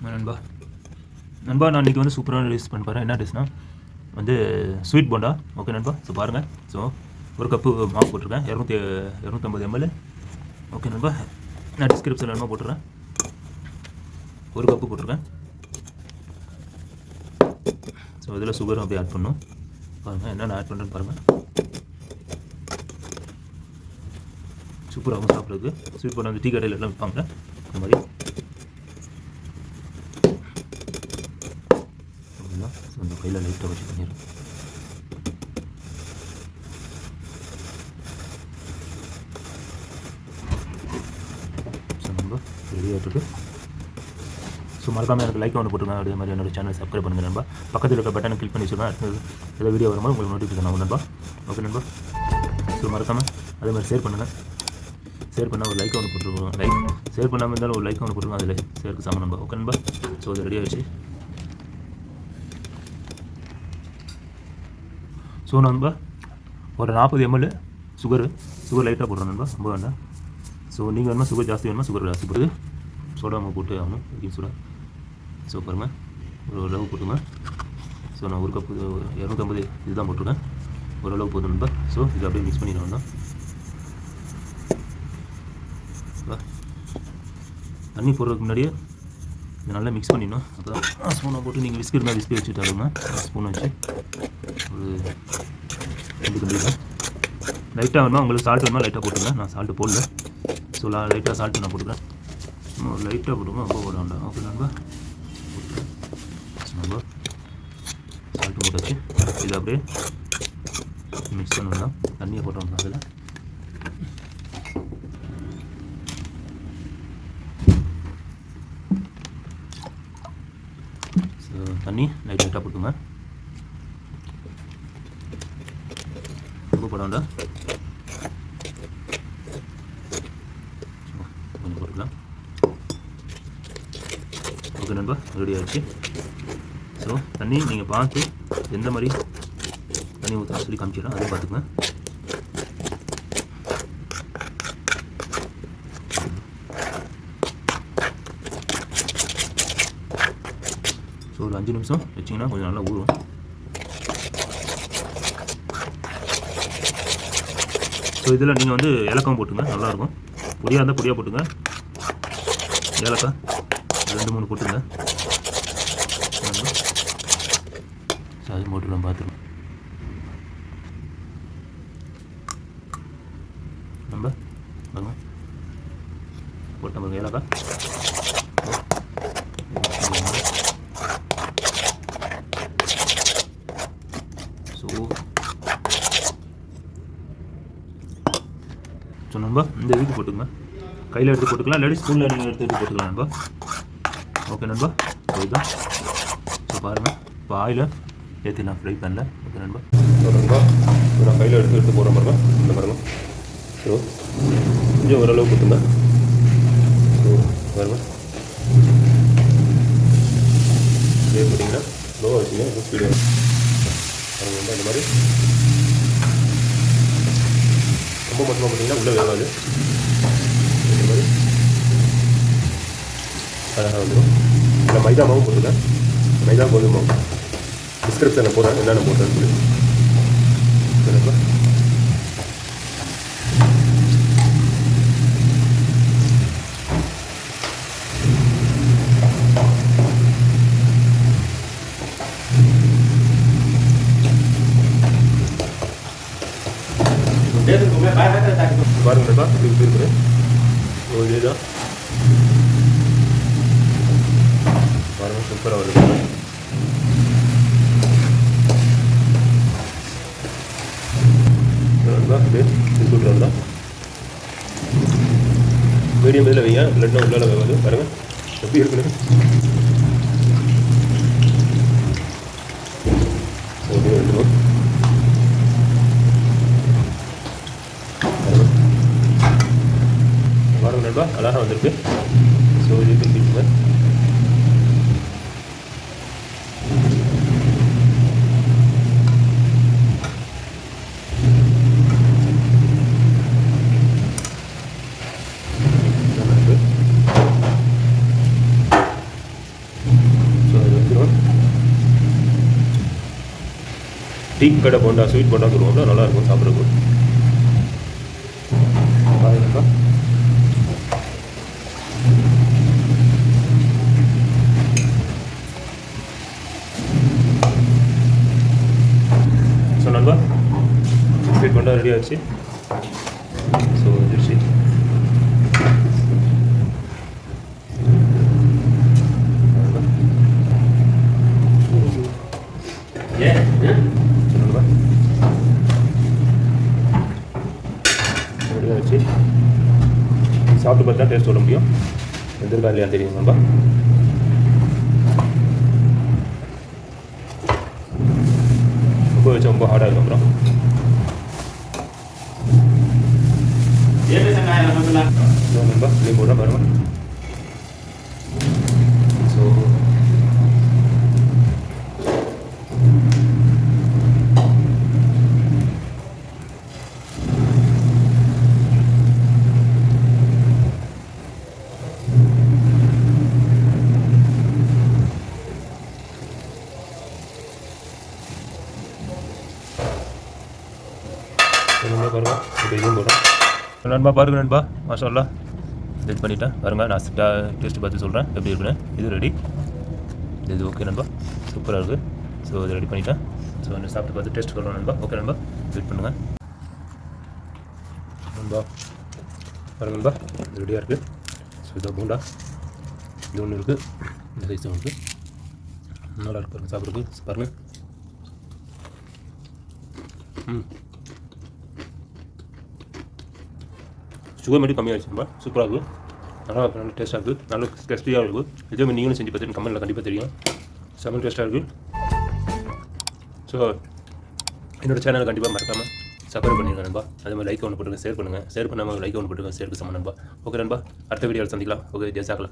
நண்பா நண்பா நான் இன்றைக்கி வந்து சூப்பரான டிஷ் பண்ண போகிறேன். என்ன டிஷ்னால் வந்து ஸ்வீட் போண்டா. ஓகே நண்பா, ஸோ பாருங்கள். ஸோ ஒரு கப்பு மாவு போட்டிருக்கேன், 250 ml. ஓகே நண்பா, நான் டிஸ்கிரிப்ஷனில் என்னமோ போட்டுறேன். ஒரு கப்பு போட்டிருக்கேன். ஸோ இதில் சுகரும் அப்படியே ஆட் பண்ணணும். பாருங்கள் என்னென்ன ஆட் பண்ணுறேன்னு பாருங்கள். சூப்பராகவும் சாப்பிட்றதுக்கு ஸ்வீட் போண்டா வந்து டீ கடையில் எல்லாம் விற்பாங்க அந்த மாதிரி. ஸோ இந்த கையில் லைட்டாக வச்சு பண்ணிடுறேன். ஸோ நம்ம ரெடி ஆகிட்டு. ஸோ மறக்காமல் எனக்கு லைக் ஒன்று போட்டுருங்க. அதே மாதிரி என்னோடய சேனல் சப்ஸ்கிரைப் பண்ணுங்கள் நண்பா. பக்கத்தில் இருக்க பட்டனை கிளிக் பண்ணி வச்சுருக்கேன். அடுத்தது ஏதோ வீடியோ வரும்போது உங்களுக்கு நோட்டிஃபிகேஷன் ஆகும் நண்பா. ஓகே நண்பா, ஸோ மறக்காமல் அதே மாதிரி ஷேர் பண்ணுங்கள். ஷேர் பண்ணால் ஒரு லைக் ஒன்று போட்டுருக்கோம். ஷேர் பண்ணாமல் இருந்தாலும் ஒரு லைக் ஒன்று போட்டுருக்கோம். அதில் ஷேருக்கு சமம் நண்பா. ஓகே நண்பா, ஸோ அது ரெடி ஆகிடுச்சு. ஸோ நண்பா ஒரு 40 ml சுகர் லைட்டாக போடுறோம் நண்பா, ரொம்ப வேண்டாம். ஸோ நீங்கள் வேணுமா சுகர் ஜாஸ்தி வேணுமா சுகர் ஜாஸ்தி போடுது. சோடா மாவு போட்டு ஆகணும், பேக்கிங் சோடா. ஸோ பாருங்கள் ஓரளவு போட்டுங்க. ஸோ நான் ஒரு கப்பு 250 இதுதான் போட்டிருக்கேன். ஓரளவு போதும் நண்பா. ஸோ இதை அப்படியே மிக்ஸ் பண்ணிடுவோம் தான். தண்ணி போடுறதுக்கு முன்னாடியே இதை நல்லா மிக்ஸ் பண்ணிடணும். அப்போ தான் ஸ்பூனை போட்டு நீங்கள் விஸ்கி இருந்தால் விஸ்கி வச்சுட்டு ஆகுங்க. ஸ்பூனை வச்சு ஒரு 2 கம்பி தான் லைட்டாக வேணுமா, உங்களுக்கு சால்ட் வேணுமா லைட்டாக போட்டுருங்க. நான் சால்ட்டு போடல. ஸோ லைட்டாக சால்ட்டு நான் போட்டுக்கிறேன். லைட்டாக போட்டுங்க, ரொம்ப போட வேண்டாம். ஓகே நண்பா, நம்ம சால்ட்டு போட்டாச்சு. இதை அப்படியே மிக்ஸ் பண்ணணும். தண்ணியை போட்டோம்னா அதில் தண்ணி லைட்டாக போட்டுங்க, ரொம்ப போட வேண்டாம். கொஞ்சம் போட்டுக்கலாம். ஓகே நண்பா, ரெடி ஆகிடுச்சு. ஸோ தண்ணி நீங்கள் பார்த்து எந்த மாதிரி தண்ணி ஊற்றணும் சொல்லி காமிச்சிடலாம், அதையும் பார்த்துக்குங்க. ஸோ ஒரு 5 நிமிஷம் வச்சிங்கன்னா கொஞ்சம் நல்லா ஊறும். ஸோ இதில் நீங்கள் வந்து ஏலக்காவும் போட்டுங்க, நல்லாயிருக்கும். பொடியாக இருந்தால் பொடியாக போட்டுங்க. ஏலக்காய் 2-3 போட்டுங்க. ஸோ அதையும் போட்டுக்கலாம், பார்த்துருங்க. நம்ம பாருங்க போட்ட பாருங்க ஏலக்காய். ஸோ நம்ம இந்த இதுக்கு போட்டுக்கங்க, கையில் எடுத்து போட்டுக்கலாம், இல்லாட்டி ஸ்பூனில் நீங்கள் எடுத்துகிட்டு போட்டுக்கலாம் நண்பா. ஓகே நண்பா, இதுதான். ஸோ பாருங்கள், இப்போ ஆயிலை ஏற்றி நான் ஃப்ரை பண்ணல. ஓகே நண்பா, ஸோ நண்பா நான் கையில் எடுத்து போகிற பாருங்க. இந்த பாருங்க, ஸோ கொஞ்சம் ஓரளவு போட்டுங்க. ஸோ பாருங்க, இதே போட்டிங்கன்னா லோவாக வச்சுங்க, ஸ்பீடு பாருங்க. இந்த மாதிரி ரொம்ப மொத்தமாக போட்டிங்கன்னா உள்ளே வேகாது. இந்த மாதிரி அழகாக வந்துடும். இல்லை மைதா மாவும் போட்டுருக்கேன், மைதா கோதுமை மாவு டிஸ்கிரிப்ஷனில் போடுறேன் என்னென்ன போட்டேன்னு சொல்லி. சரிங்களா, பாருங்க நண்பா இப்படி இருக்கிறேன். இதுதான் பாருங்கள், சூப்பராக வருது. நண்பா அப்படியே திருப்பிட்டு தான் மீடியம் இதில் வைங்க, இல்லைன்னா உள்ளால வேகாது. பாருங்கள் எப்படி இருக்குன்னு. ஓகே எடுத்துக்கணும். பாருங்கள் நண்பா அழகாக வந்திருக்கு. ஸோ இது திருப்பிட்டுங்க. டீ கடை போண்டா ஸ்வீட் போண்டா சொல்லுவோம்ல, நல்லாயிருக்கும் சாப்பிட்றதுக்கு. பாருங்கப்பா. ஸோ நண்பா ஸ்வீட் போண்டா ரெடி ஆகிடுச்சு. ஸோ வந்துடுச்சு. ரெடியாக வச்சு சாப்பிட்டு பார்த்து தான் டேஸ்ட் சொல்ல முடியும். எந்திருக்கா இல்லையா தெரியும் நண்பா. ரொம்ப வச்சா ரொம்ப ஹார்டாக இருக்கும். அப்புறம் நண்பா இப்படி போடுறேன் பாருங்க. ஸோ பாருங்க இப்போ இதுவும் போடுறேன். நண்பா பாருங்க நண்பா, மாஷா அல்லாஹ் இது பண்ணிட்டேன் பாருங்க. நான் டேஸ்ட் பார்த்து சொல்கிறேன் எப்படி இருக்குன்னு. இது ரெடி, இது ஓகே நண்பா, சூப்பராக இருக்குது. ஸோ இது ரெடி பண்ணிட்டேன். ஸோ நான் சாப்பிட்டு பார்த்து டேஸ்ட் சொல்கிறேன் நண்பா. ஓகே நண்பா, வெயிட் பண்ணுங்கள் நண்பா. பாருங்க நண்பா, இது ரெடியாக இருக்குது. ஸோ இதாக பூண்டா இது ஒன்று இருக்குது, இந்த சைஸ் ஒன்று இருக்குது. நல்லா இருக்கு பாருங்கள் சாப்பிட்றதுக்கு. பாருங்கள். சுகர் மட்டும் கம்மியாகிடுச்சு நண்பா. சூப்பராக இருக்குது, நல்லா டேஸ்ட்டாக இருக்குது, நல்ல கிறிஸ்பியாக இருக்குது. இதே மாதிரி நீங்களும் செஞ்சு பார்த்துட்டு கமெண்ட்டில் கண்டிப்பாக தெரியும். செம்ம டேஸ்ட்டாக இருக்குது. ஸோ என்னோடய சேனலை கண்டிப்பாக மறக்காமல் சப்ஸ்கிரைப் பண்ணிடுங்க நண்பா. அதே மாதிரி லைக் ஒன்று போட்டுருங்க, ஷேர் பண்ணுங்கள். ஷேர் பண்ணாமல் லைக் ஒன்று போட்டுருங்க, ஷேருக்கு சம நண்பா. ஓகே நண்பா, அடுத்த வீடியோவில் சந்திக்கலாம். ஓகே, ஜெசாக்கலா.